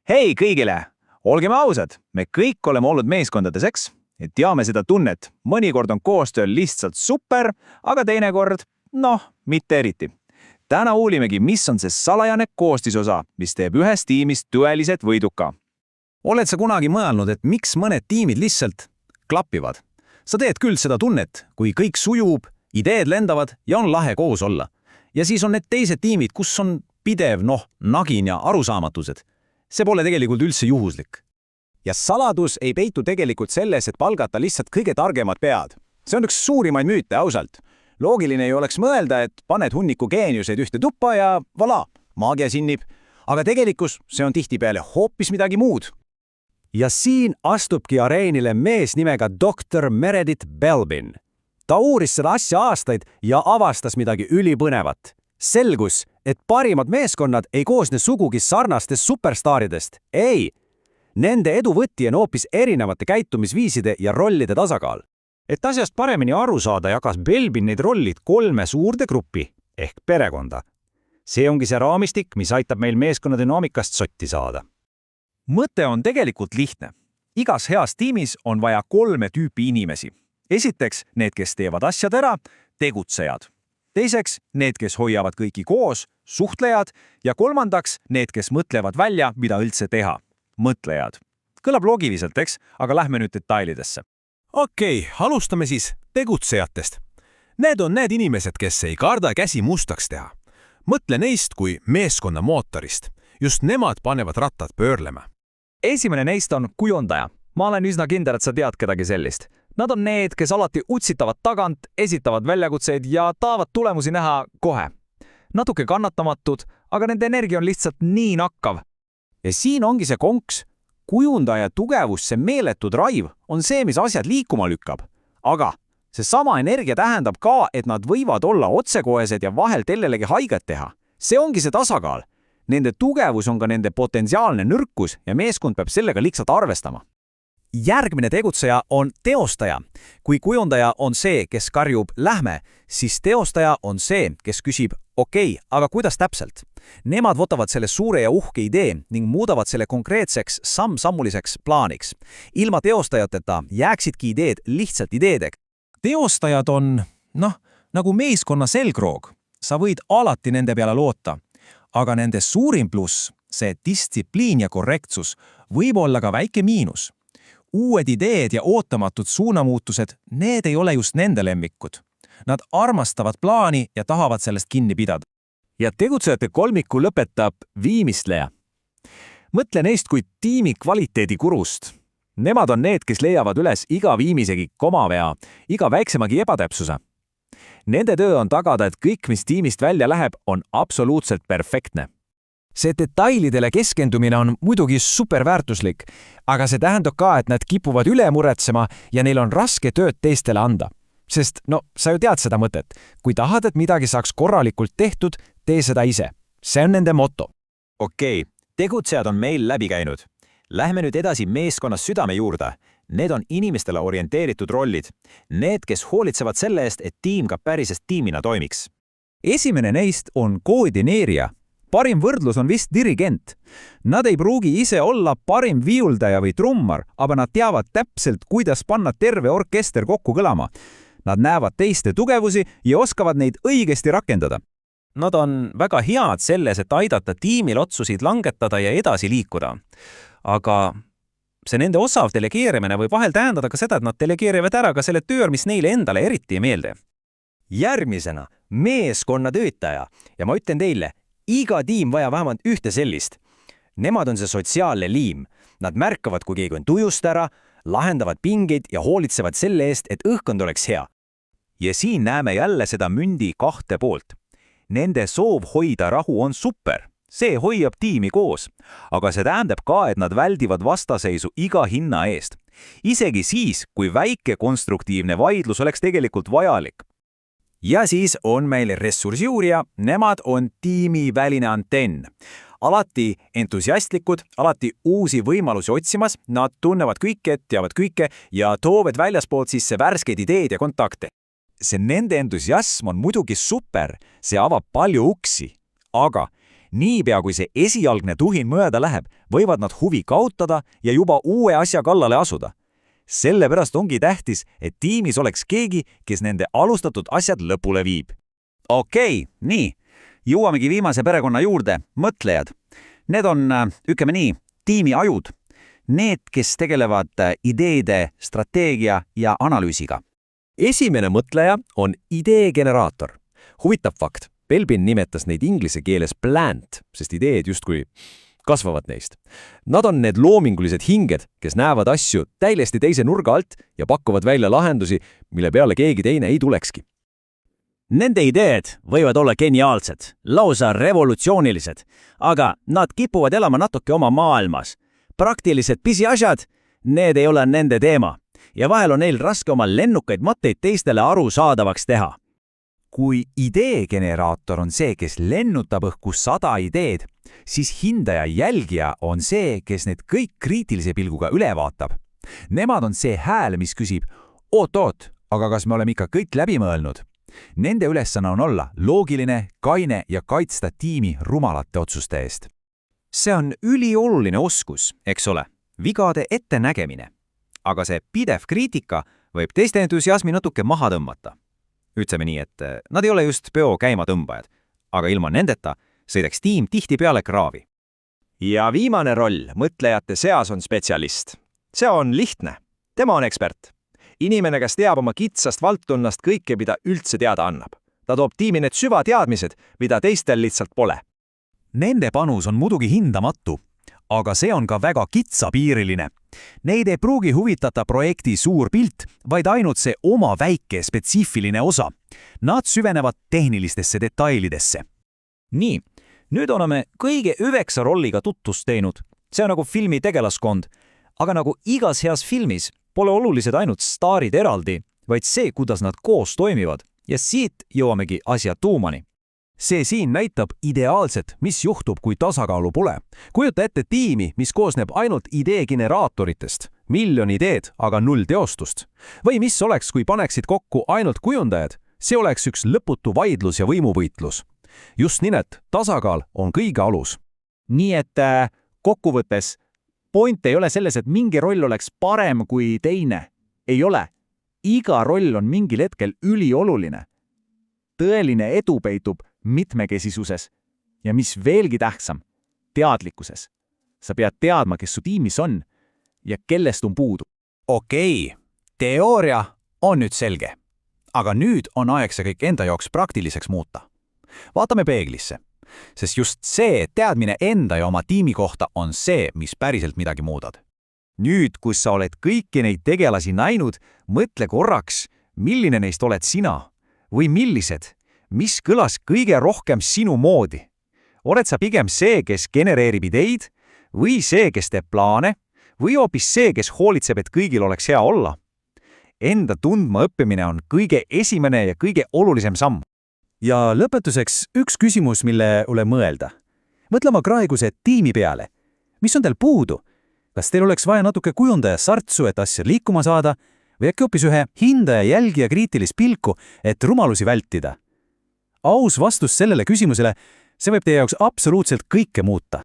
Hei kõigile! Olgem ausad, me kõik oleme olnud meeskondades, eks? Et teame seda tunnet. Mõnikord on koostööl lihtsalt super, aga teinekord, mitte eriti. Täna uulimegi, mis on see salajane koostisosa, mis teeb ühest tiimist tõeliselt võiduka. Oled sa kunagi mõelnud, et miks mõned tiimid lihtsalt klapivad? Sa teed küll seda tunnet, kui kõik sujub, ideed lendavad ja on lahe koos olla. Ja siis on need teised tiimid, kus on pidev, nagin ja arusaamatused. See pole tegelikult üldse juhuslik. Ja saladus ei peitu tegelikult selles, et palgata lihtsalt kõige targemad pead. See on üks suurimaid müüte, ausalt. Loogiline ei oleks mõelda, et paned hunniku geeniuseid ühte tuppa ja voilà, maagia sinnib. Aga tegelikkus see on tihtipeale hoopis midagi muud. Ja siin astubki areenile mees nimega Dr. Meredith Belbin. Ta uuris seda asja aastaid ja avastas midagi ülipõnevat. Selgus, et parimad meeskonnad ei koosne sugugi sarnastest superstaaridest. Ei! Nende eduvõti on hoopis erinevate käitumisviiside ja rollide tasakaal. Et asjast paremini aru saada, jagas Belbin neid rollid 3 suurde gruppi ehk perekonda. See ongi see raamistik, mis aitab meil meeskonna dünaamikast sotti saada. Mõte on tegelikult lihtne. Igas heas tiimis on vaja 3 tüüpi inimesi. Esiteks, need, kes teevad asjad ära, tegutsejad. Teiseks, need, kes hoiavad kõiki koos, suhtlejad, ja kolmandaks, need, kes mõtlevad välja, mida üldse teha, mõtlejad. Kõlab loogiliselt, eks, aga lähme nüüd detailidesse. Okei, alustame siis tegutsejatest. Need on need inimesed, kes ei karda käsi mustaks teha. Mõtle neist kui meeskonna mootorist. Just nemad panevad rattad pöörlema. Esimene neist on kujundaja. Ma olen üsna kindel, et sa tead kedagi sellist. Nad on need, kes alati utsitavad tagant, esitavad väljakutseid ja tahavad tulemusi näha kohe. Natuke kannatamatud, aga nende energia on lihtsalt nii nakkav. Ja siin ongi see konks. Kujundaja tugevus, see meeletu drive on see, mis asjad liikuma lükkab. Aga see sama energia tähendab ka, et nad võivad olla otsekohesed ja vahel kellelegi haiget teha. See ongi see tasakaal. Nende tugevus on ka nende potentsiaalne nõrkus ja meeskond peab sellega lihtsalt arvestama. Järgmine tegutseja on teostaja. Kui kujundaja on see, kes karjub lähme, siis teostaja on see, kes küsib okei, aga kuidas täpselt? Nemad võtavad selle suure ja uhke idee ning muudavad selle konkreetseks samm-sammuliseks plaaniks. Ilma teostajateta jääksidki ideed lihtsalt ideedega. Teostajad on, nagu meeskonna selgroog. Sa võid alati nende peale loota. Aga nende suurim pluss, see distsipliin ja korrektsus, võib olla ka väike miinus. Uued ideed ja ootamatud suunamuutused, need ei ole just nende lemmikud. Nad armastavad plaani ja tahavad sellest kinni pidada. Ja tegutsejate kolmiku lõpetab viimistleja. Mõtle neist kui tiimi kvaliteedi kurust. Nemad on need, kes leiavad üles iga viimisegi komavea, iga väiksemagi ebatäpsuse. Nende töö on tagada, et kõik, mis tiimist välja läheb, on absoluutselt perfektne. See detailidele keskendumine on muidugi superväärtuslik, aga see tähendab ka, et nad kipuvad üle muretsema ja neil on raske tööd teistele anda. Sest, sa ju tead seda mõtet. Kui tahad, et midagi saaks korralikult tehtud, tee seda ise. See on nende moto. Okei, tegutsejad on meil läbi käinud. Lähme nüüd edasi meeskonnas südame juurde. Need on inimestele orienteeritud rollid. Need, kes hoolitsevad selle eest, et tiim ka pärisest tiimina toimiks. Esimene neist on koordineerija. Parim võrdlus on vist dirigent. Nad ei pruugi ise olla parim viiuldaja või trummar, aga nad teavad täpselt, kuidas panna terve orkester kokku kõlama. Nad näevad teiste tugevusi ja oskavad neid õigesti rakendada. Nad on väga head selles, et aidata tiimil otsuseid langetada ja edasi liikuda. Aga see nende osav delegeerimine võib vahel tähendada ka seda, et nad delegeerivad ära ka selle töö, mis neile endale eriti ei meeldi. Järgmisena meeskonnatöötaja ja ma ütlen teile, iga tiim vaja vähemalt ühte sellist. Nemad on see sotsiaalne liim. Nad märkavad, kui keegi on tujust ära, lahendavad pingeid ja hoolitsevad selle eest, et õhkkond oleks hea. Ja siin näeme jälle seda mündi 2 poolt. Nende soov hoida rahu on super. See hoiab tiimi koos. Aga see tähendab ka, et nad väldivad vastaseisu iga hinna eest. Isegi siis, kui väike konstruktiivne vaidlus oleks tegelikult vajalik. Ja siis on meil ressursiuurija, nemad on tiimi väline antenn. Alati entusiastlikud, alati uusi võimalusi otsimas, nad tunnevad kõike, teavad kõike ja toovad väljaspoolt sisse värskeid ideed ja kontakte. See nende entusiasm on muidugi super, see avab palju uksi, aga niipea kui see esialgne tuhin mööda läheb, võivad nad huvi kaotada ja juba uue asja kallale asuda. Sellepärast ongi tähtis, et tiimis oleks keegi, kes nende alustatud asjad lõpule viib. Okei, nii. Jõuamegi viimase perekonna juurde, mõtlejad. Need on, ütleme nii, tiimi ajud. Need, kes tegelevad ideede, strateegia ja analüüsiga. Esimene mõtleja on ideegeneraator. Huvitav fakt, Belbin nimetas neid inglise keeles plant, sest ideed justkui kasvavad neist. Nad on need loomingulised hinged, kes näevad asju täiesti teise nurga alt ja pakuvad välja lahendusi, mille peale keegi teine ei tulekski. Nende ideed võivad olla geniaalsed, lausa revolutsioonilised, aga nad kipuvad elama natuke oma maailmas. Praktilised pisiasjad, need ei ole nende teema ja vahel on neil raske oma lennukaid mõtteid teistele arusaadavaks teha. Kui ideegeneraator on see, kes lennutab õhku 100 ideed, siis hindaja jälgija on see, kes need kõik kriitilise pilguga üle vaatab. Nemad on see hääl, mis küsib, oot, aga kas me oleme ikka kõik läbi mõelnud? Nende ülesanne on olla loogiline, kaine ja kaitsta tiimi rumalate otsuste eest. See on ülioluline oskus, eks ole, vigade ettenägemine. Aga see pidev kriitika võib teiste entusiasmi natuke maha tõmmata. Ütleme nii, et nad ei ole just peo käimatõmbajad, aga ilma nendeta sõidaks tiim tihtipeale kraavi. Ja viimane roll mõtlejate seas on spetsialist. See on lihtne. Tema on ekspert. Inimene, kes teab oma kitsast valdkonnast kõike, mida üldse teada annab. Ta toob tiimi need süvateadmised, mida teistel lihtsalt pole. Nende panus on muidugi hindamatu, aga see on ka väga kitsapiiriline. Neid ei pruugi huvitata projekti suur pilt, vaid ainult see oma väike spetsiifiline osa. Nad süvenevad tehnilistesse detailidesse. Nii, nüüd oleme kõige 9 rolliga tutvust teinud. See on nagu filmi tegelaskond. Aga nagu igas heas filmis pole olulised ainult staarid eraldi, vaid see, kuidas nad koos toimivad. Ja siit jõuamegi asja tuumani. See siin näitab ideaalselt, mis juhtub, kui tasakaalu pole. Kujuta ette tiimi, mis koosneb ainult ideegeneraatoritest. 1 miljon ideed, aga 0 teostust. Või mis oleks, kui paneksid kokku ainult kujundajad? See oleks üks lõputu vaidlus ja võimuvõitlus. Just nimelt, tasakaal on kõige alus. Nii et kokkuvõttes, point ei ole selles, et mingi roll oleks parem kui teine. Ei ole. Iga roll on mingil hetkel ülioluline. Tõeline edu peitub mitmekesisuses ja mis veelgi tähtsam, teadlikkuses. Sa pead teadma, kes su tiimis on ja kellest on puudu. Okei, teooria on nüüd selge. Aga nüüd on aeg see kõik enda jaoks praktiliseks muuta. Vaatame peeglisse, sest just see teadmine enda ja oma tiimi kohta on see, mis päriselt midagi muudad. Nüüd, kus sa oled kõiki neid tegelasi näinud, mõtle korraks, milline neist oled sina või millised, mis kõlas kõige rohkem sinu moodi. Oled sa pigem see, kes genereerib ideid või see, kes teeb plaane või hoopis see, kes hoolitseb, et kõigil oleks hea olla? Enda tundma õppimine on kõige esimene ja kõige olulisem samm. Ja lõpetuseks üks küsimus, mille üle mõelda. Mõtle oma praeguse tiimi peale. Mis on teil puudu? Kas teil oleks vaja natuke kujundaja sartsu, et asja liikuma saada, või äkki hoopis ühe hindaja jälgija kriitilist pilku, et rumalusi vältida? Aus vastus sellele küsimusele, see võib teie jaoks absoluutselt kõike muuta.